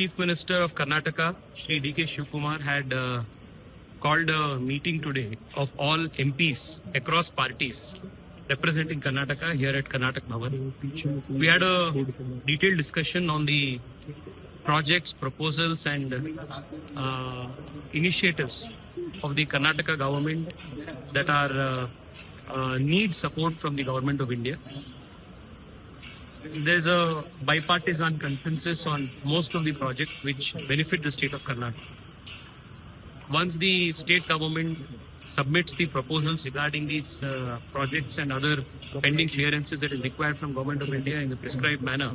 Chief Minister of Karnataka, Shri D.K. Shivkumar, had called a meeting today of all MPs across parties representing Karnataka here at Karnataka Bhavan. We had a detailed discussion on the projects, proposals and initiatives of the Karnataka government that are need support from the government of India. There's a bipartisan consensus on most of the projects which benefit the state of Karnataka. Once the state government submits the proposals regarding these projects and other pending clearances that is required from government of India in the prescribed manner,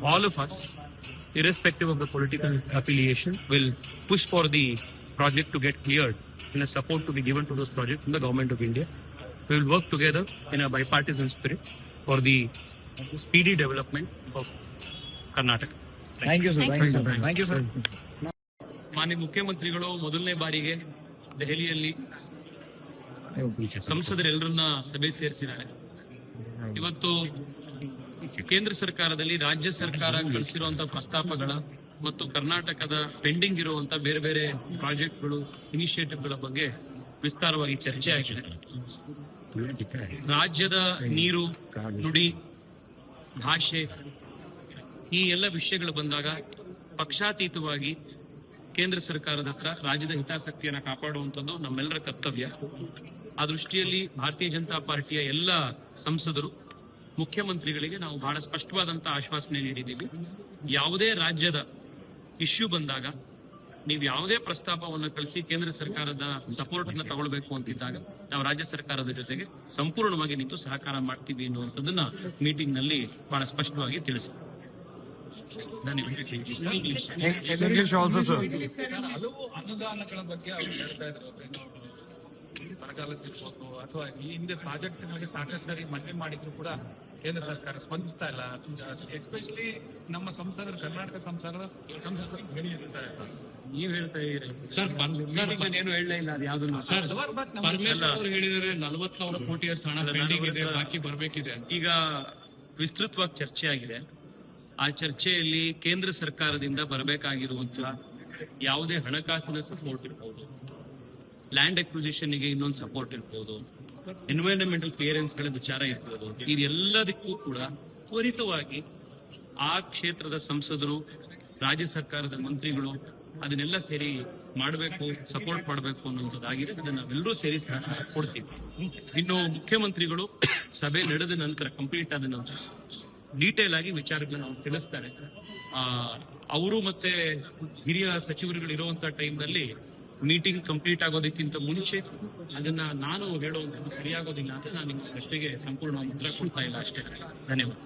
all of us, irrespective of the political affiliation, will push for the project to get cleared and a support to be given to those projects from the government of India. We will work together in a bipartisan spirit for the speedy development of Karnataka. Thank you, sir. Thank you, sir. ಮಾನ್ಯ ಮುಖ್ಯಮಂತ್ರಿಗಳು ಮೊದಲನೇ ಬಾರಿಗೆ ದೆಹಲಿಯಲ್ಲಿ ಸಂಸದರೆಲ್ಲರನ್ನ ಸಭೆ ಸೇರಿಸಿದ್ದಾರೆ. ಇವತ್ತು ಕೇಂದ್ರ ಸರ್ಕಾರದಲ್ಲಿ ರಾಜ್ಯ ಸರ್ಕಾರ ಕಳಿಸಿರುವಂತಹ ಪ್ರಸ್ತಾಪಗಳ ಮತ್ತು ಕರ್ನಾಟಕದ ಪೆಂಡಿಂಗ್ ಇರುವಂತಹ ಬೇರೆ ಬೇರೆ ಪ್ರಾಜೆಕ್ಟ್ಗಳು, ಇನಿಷಿಯೇಟಿವ್ಗಳ ಬಗ್ಗೆ ವಿಸ್ತಾರವಾಗಿ ಚರ್ಚೆ ಆಗಿದೆ. ರಾಜ್ಯದ ನೀರು, ನುಡಿ, ಭಾಷೆ ಈ ಎಲ್ಲ ವಿಷಯಗಳು ಬಂದಾಗ ಪಕ್ಷಾತೀತವಾಗಿ ಕೇಂದ್ರ ಸರ್ಕಾರದ ಹತ್ರ ರಾಜ್ಯದ ಹಿತಾಸಕ್ತಿಯನ್ನು ಕಾಪಾಡುವಂಥದ್ದು ನಮ್ಮೆಲ್ಲರ ಕರ್ತವ್ಯ. ಆ ದೃಷ್ಟಿಯಲ್ಲಿ ಭಾರತೀಯ ಜನತಾ ಪಾರ್ಟಿಯ ಎಲ್ಲ ಸಂಸದರು ಮುಖ್ಯಮಂತ್ರಿಗಳಿಗೆ ನಾವು ಬಹಳ ಸ್ಪಷ್ಟವಾದಂತಹ ಆಶ್ವಾಸನೆ ನೀಡಿದ್ದೀವಿ. ಯಾವುದೇ ರಾಜ್ಯದ ಇಶ್ಯೂ ಬಂದಾಗ ನೀವು ಯಾವುದೇ ಪ್ರಸ್ತಾಪವನ್ನು ಕಳಿಸಿ ಕೇಂದ್ರ ಸರ್ಕಾರದ ಸಪೋರ್ಟ್ ಅನ್ನು ತಗೊಳ್ಬೇಕು ಅಂತಿದ್ದಾಗ ನಾವು ರಾಜ್ಯ ಸರ್ಕಾರದ ಜೊತೆಗೆ ಸಂಪೂರ್ಣವಾಗಿ ನಿಂತು ಸಹಕಾರ ಮಾಡ್ತೀವಿ ಅನ್ನುವಂಥದ್ದನ್ನ ಮೀಟಿಂಗ್ ನಲ್ಲಿ ಬಹಳ ಸ್ಪಷ್ಟವಾಗಿ ತಿಳಿಸಿ. ಹಲವು ಅನುದಾನಗಳ ಬಗ್ಗೆ ಅವರು ಹೇಳ್ತಾ ಇದ್ರು, ಬರಗಾಲದಿರ್ಬೋದು ಅಥವಾ ಈ ಹಿಂದೆ ಪ್ರಾಜೆಕ್ಟ್ಗಳಿಗೆ ಸಾಕಷ್ಟು ಸಾರಿ ಮನವಿ ಮಾಡಿದ್ರು ಕೂಡ ಕೇಂದ್ರ ಸರ್ಕಾರ ಸ್ಪಂದಿಸ್ತಾ ಇಲ್ಲ. ಎಸ್ಪೆಷಲಿ ನಮ್ಮ ಸಂಸದರು, ಕರ್ನಾಟಕ ಸಂಸದರು ಹೇಳಿರ್ತಾರೆ. ನೀವ್ ಹೇಳ್ತಾ ಇದ್ದೀರಿ ಸರ್, ಏನು ಹೇಳಲೇ ಇಲ್ಲ. ಅದು ಯಾವ್ದನ್ನು ಪರಮೇಶ್ವರ್ ಅವರು ಹೇಳಿದರೆ 40,000 ಕೋಟಿಯಷ್ಟು ಹಣ ಪೆಂಡಿಂಗ್ ಇದೆ, ಬಾಕಿ ಬರಬೇಕಿದೆ. ಈಗ ವಿಸ್ತೃತವಾಗಿ ಚರ್ಚೆ ಆಗಿದೆ. ಆ ಚರ್ಚೆಯಲ್ಲಿ ಕೇಂದ್ರ ಸರ್ಕಾರದಿಂದ ಬರಬೇಕಾಗಿರುವಂತಹ ಯಾವುದೇ ಹಣಕಾಸಿನ ಸಪೋರ್ಟ್ ಇರ್ಬೋದು, ಲ್ಯಾಂಡ್ ಅಕ್ವಿಸಿಷನ್ಗೆ ಇನ್ನೊಂದು ಸಪೋರ್ಟ್ ಇರ್ಬೋದು, ಎನ್ವೈರನ್ಮೆಂಟಲ್ ಕ್ಲಿಯರೆನ್ಸ್ಗಳ ವಿಚಾರ ಇರ್ಬೋದು, ಇದೆಲ್ಲದಕ್ಕೂ ಕೂಡ ತ್ವರಿತವಾಗಿ ಆ ಕ್ಷೇತ್ರದ ಸಂಸದರು, ರಾಜ್ಯ ಸರ್ಕಾರದ ಮಂತ್ರಿಗಳು ಅದನ್ನೆಲ್ಲ ಸೇರಿ ಮಾಡಬೇಕು, ಸಪೋರ್ಟ್ ಮಾಡಬೇಕು ಅನ್ನುವಂಥದ್ದಾಗಿದೆ. ಅದನ್ನ ನಾವೆಲ್ಲರೂ ಸೇರಿ ಸಹ ಕೊಡ್ತೀವಿ. ಇನ್ನು ಮುಖ್ಯಮಂತ್ರಿಗಳು ಸಭೆ ನಡೆದ ನಂತರ, ಕಂಪ್ಲೀಟ್ ಆದ ನಂತರ ಡೀಟೇಲ್ ಆಗಿ ವಿಚಾರಗಳನ್ನ ನಾವು ತಿಳಿಸ್ತಾರೆ. ಅವರು ಮತ್ತೆ ಹಿರಿಯ ಸಚಿವರುಗಳು ಇರುವಂತಹ ಟೈಮ್ನಲ್ಲಿ ಮೀಟಿಂಗ್ ಕಂಪ್ಲೀಟ್ ಆಗೋದಕ್ಕಿಂತ ಮುಂಚೆ ಅದನ್ನ ನಾನು ಹೇಳುವಂಥದ್ದು ಸರಿಯಾಗೋದಿಲ್ಲ ಅಂತ ನಾನು ನಿಮ್ಗೆ ಪ್ರಶ್ನೆಗೆ ಸಂಪೂರ್ಣ ಉತ್ತರ ಕೊಡ್ತಾ ಇಲ್ಲ ಅಷ್ಟೇ. ಧನ್ಯವಾದ.